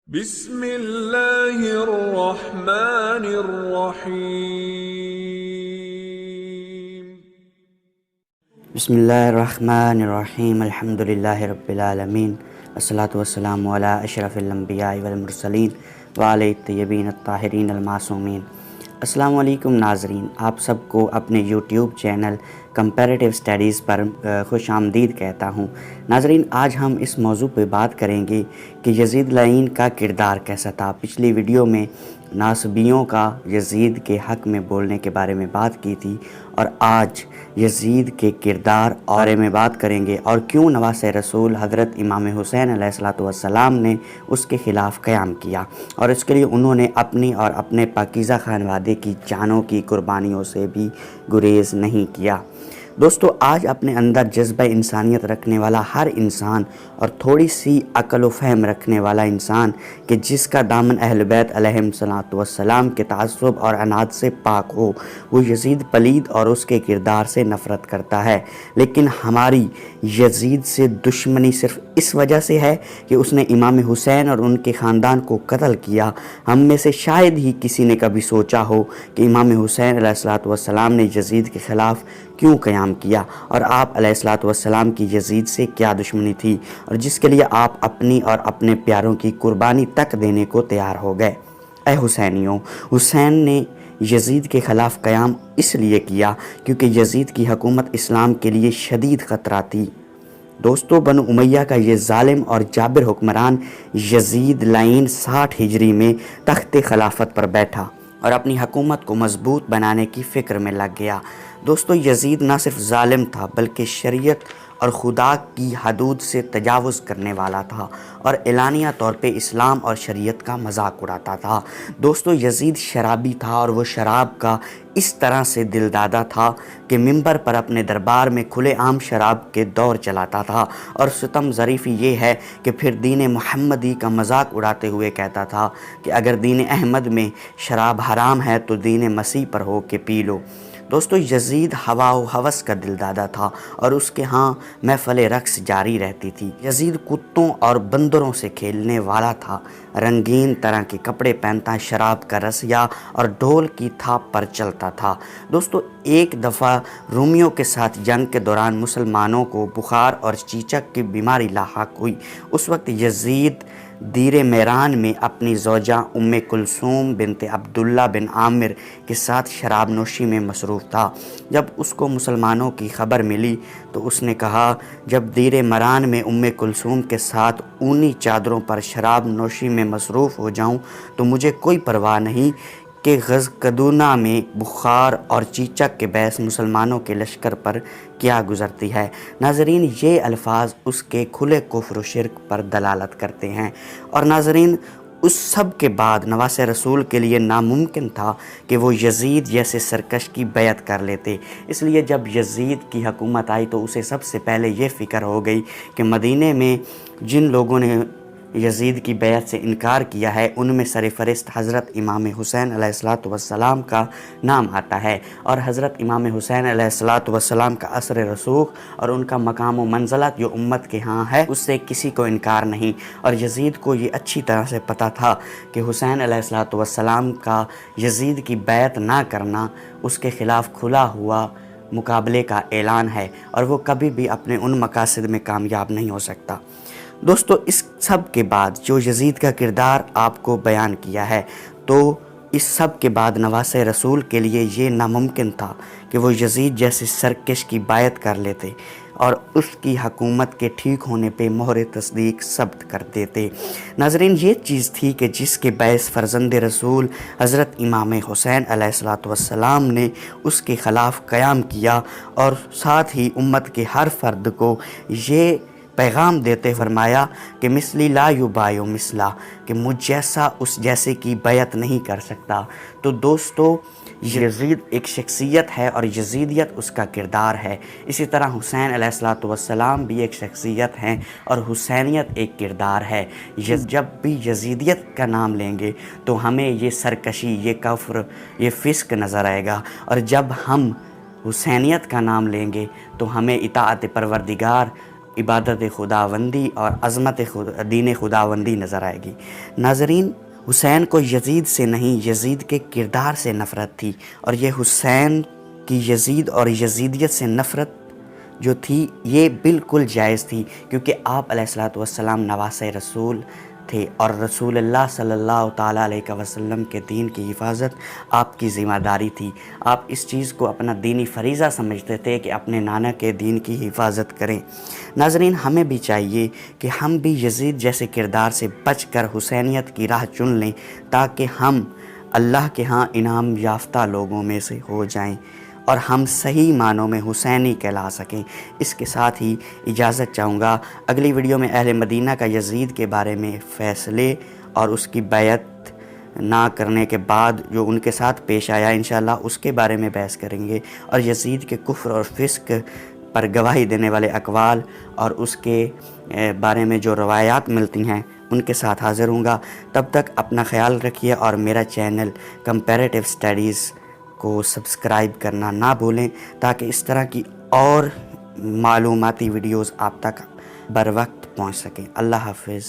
بسم اللہ الرحمن الرحیم۔ بسم اللہ الرحمن الرحیم الحمد للہ رب العالمین والصلاة والسلام علی اشرف الانبیاء والمرسلین وعلی الطیبین الطاہرین المعصومین۔ السلام علیکم ناظرین، آپ سب کو اپنے یوٹیوب چینل کمپیریٹیو اسٹڈیز پر خوش آمدید کہتا ہوں۔ ناظرین، آج ہم اس موضوع پہ بات کریں گے کہ یزید لعین کا کردار کیسا تھا۔ پچھلی ویڈیو میں ناصبیوں کا یزید کے حق میں بولنے کے بارے میں بات کی تھی، اور آج یزید کے کردار اور میں بات کریں گے، اور کیوں نواس رسول حضرت امام حسین علیہ السلام نے اس کے خلاف قیام کیا، اور اس کے لیے انہوں نے اپنی اور اپنے پاکیزہ خانوادے کی جانوں کی قربانیوں سے بھی گریز نہیں کیا۔ دوستو، آج اپنے اندر جذبہ انسانیت رکھنے والا ہر انسان اور تھوڑی سی عقل و فہم رکھنے والا انسان کہ جس کا دامن اہل بیت علیہم السلام کے تعصب اور عناد سے پاک ہو، وہ یزید پلید اور اس کے کردار سے نفرت کرتا ہے۔ لیکن ہماری یزید سے دشمنی صرف اس وجہ سے ہے کہ اس نے امام حسین اور ان کے خاندان کو قتل کیا۔ ہم میں سے شاید ہی کسی نے کبھی سوچا ہو کہ امام حسین علیہ السلام نے یزید کے خلاف کیوں قیام کیا، اور آپ علیہ السلام کی یزید سے کیا دشمنی تھی، اور جس کے لیے آپ اپنی اور اپنے پیاروں کی قربانی تک دینے کو تیار ہو گئے۔ اے حسینیوں، حسین نے یزید کے خلاف قیام اس لیے کیا کیونکہ یزید کی حکومت اسلام کے لیے شدید خطرہ تھی۔ دوستو، بنو امیہ کا یہ ظالم اور جابر حکمران یزید لعین 60 ہجری میں تخت خلافت پر بیٹھا اور اپنی حکومت کو مضبوط بنانے کی فکر میں لگ گیا۔ دوستو، یزید نہ صرف ظالم تھا بلکہ شریعت اور خدا کی حدود سے تجاوز کرنے والا تھا، اور اعلانیہ طور پہ اسلام اور شریعت کا مذاق اڑاتا تھا۔ دوستو، یزید شرابی تھا، اور وہ شراب کا اس طرح سے دل دادا تھا کہ منبر پر اپنے دربار میں کھلے عام شراب کے دور چلاتا تھا، اور ستم ظریفی یہ ہے کہ پھر دین محمدی کا مذاق اڑاتے ہوئے کہتا تھا کہ اگر دین احمد میں شراب حرام ہے تو دین مسیح پر ہو کہ پی لو۔ دوستو، یزید ہوا و ہوس کا دل دادا تھا، اور اس کے ہاں محفل رقص جاری رہتی تھی۔ یزید کتوں اور بندروں سے کھیلنے والا تھا، رنگین طرح کے کپڑے پہنتا، شراب کا رسیا اور ڈھول کی تھاپ پر چلتا تھا۔ دوستو، ایک دفعہ رومیوں کے ساتھ جنگ کے دوران مسلمانوں کو بخار اور چیچک کی بیماری لاحق ہوئی۔ اس وقت یزید دیر میران میں اپنی زوجہ ام کلثوم بنت عبداللہ بن عامر کے ساتھ شراب نوشی میں مصروف تھا۔ جب اس کو مسلمانوں کی خبر ملی تو اس نے کہا، جب دیر میران میں ام کلثوم کے ساتھ اونی چادروں پر شراب نوشی میں مصروف ہو جاؤں تو مجھے کوئی پرواہ نہیں کہ غزقدونہ میں بخار اور چیچک کے باعث مسلمانوں کے لشکر پر کیا گزرتی ہے۔ ناظرین، یہ الفاظ اس کے کھلے کفر و شرک پر دلالت کرتے ہیں۔ اور ناظرین، اس سب کے بعد نواس رسول کے لیے ناممکن تھا کہ وہ یزید جیسے سرکش کی بیعت کر لیتے۔ اس لیے جب یزید کی حکومت آئی تو اسے سب سے پہلے یہ فکر ہو گئی کہ مدینے میں جن لوگوں نے یزید کی بیعت سے انکار کیا ہے ان میں سرفہرست حضرت امام حسین علیہ السلام کا نام آتا ہے، اور حضرت امام حسین علیہ السلام کا اثر رسوخ اور ان کا مقام و منزلت جو امت کے ہاں ہے اس سے کسی کو انکار نہیں۔ اور یزید کو یہ اچھی طرح سے پتہ تھا کہ حسین علیہ السلام کا یزید کی بیعت نہ کرنا اس کے خلاف کھلا ہوا مقابلے کا اعلان ہے، اور وہ کبھی بھی اپنے ان مقاصد میں کامیاب نہیں ہو سکتا۔ دوستو، اس سب کے بعد جو یزید کا کردار آپ کو بیان کیا ہے، تو اس سب کے بعد نواس رسول کے لیے یہ ناممکن تھا کہ وہ یزید جیسے سرکش کی بیعت کر لیتے اور اس کی حکومت کے ٹھیک ہونے پہ مہر تصدیق ثبت کر دیتے۔ ناظرین، یہ چیز تھی کہ جس کے باعث فرزند رسول حضرت امام حسین علیہ السلام نے اس کے خلاف قیام کیا، اور ساتھ ہی امت کے ہر فرد کو یہ پیغام دیتے فرمایا کہ مثلی لا یبایع مثلا، کہ مجھ جیسا اس جیسے کی بیعت نہیں کر سکتا۔ تو دوستو، یزید ایک شخصیت ہے اور یزیدیت اس کا کردار ہے۔ اسی طرح حسین علیہ السلام بھی ایک شخصیت ہیں اور حسینیت ایک کردار ہے۔ جب بھی یزیدیت کا نام لیں گے تو ہمیں یہ سرکشی، یہ کفر، یہ فسق نظر آئے گا، اور جب ہم حسینیت کا نام لیں گے تو ہمیں اطاعت پروردگار عبادت خداوندی اور عظمت دین خداوندی نظر آئے گی۔ ناظرین، حسین کو یزید سے نہیں، یزید کے کردار سے نفرت تھی، اور یہ حسین کی یزید اور یزیدیت سے نفرت جو تھی یہ بالکل جائز تھی، کیونکہ آپ علیہ الصلوۃ والسلام نواسۂ رسول تھے، اور رسول اللہ صلی اللہ تعالیٰ علیہ وسلم کے دین کی حفاظت آپ کی ذمہ داری تھی۔ آپ اس چیز کو اپنا دینی فریضہ سمجھتے تھے کہ اپنے نانا کے دین کی حفاظت کریں۔ ناظرین، ہمیں بھی چاہیے کہ ہم بھی یزید جیسے کردار سے بچ کر حسینیت کی راہ چن لیں، تاکہ ہم اللہ کے ہاں انعام یافتہ لوگوں میں سے ہو جائیں اور ہم صحیح معنوں میں حسینی کہلا سکیں۔ اس کے ساتھ ہی اجازت چاہوں گا، اگلی ویڈیو میں اہل مدینہ کا یزید کے بارے میں فیصلے اور اس کی بیعت نہ کرنے کے بعد جو ان کے ساتھ پیش آیا انشاءاللہ اس کے بارے میں بحث کریں گے، اور یزید کے کفر اور فسق پر گواہی دینے والے اقوال اور اس کے بارے میں جو روایات ملتی ہیں ان کے ساتھ حاضر ہوں گا۔ تب تک اپنا خیال رکھیے، اور میرا چینل کمپیریٹیو اسٹڈیز کو سبسکرائب کرنا نہ بھولیں، تاکہ اس طرح کی اور معلوماتی ویڈیوز آپ تک بر وقت پہنچ سکیں۔ اللہ حافظ۔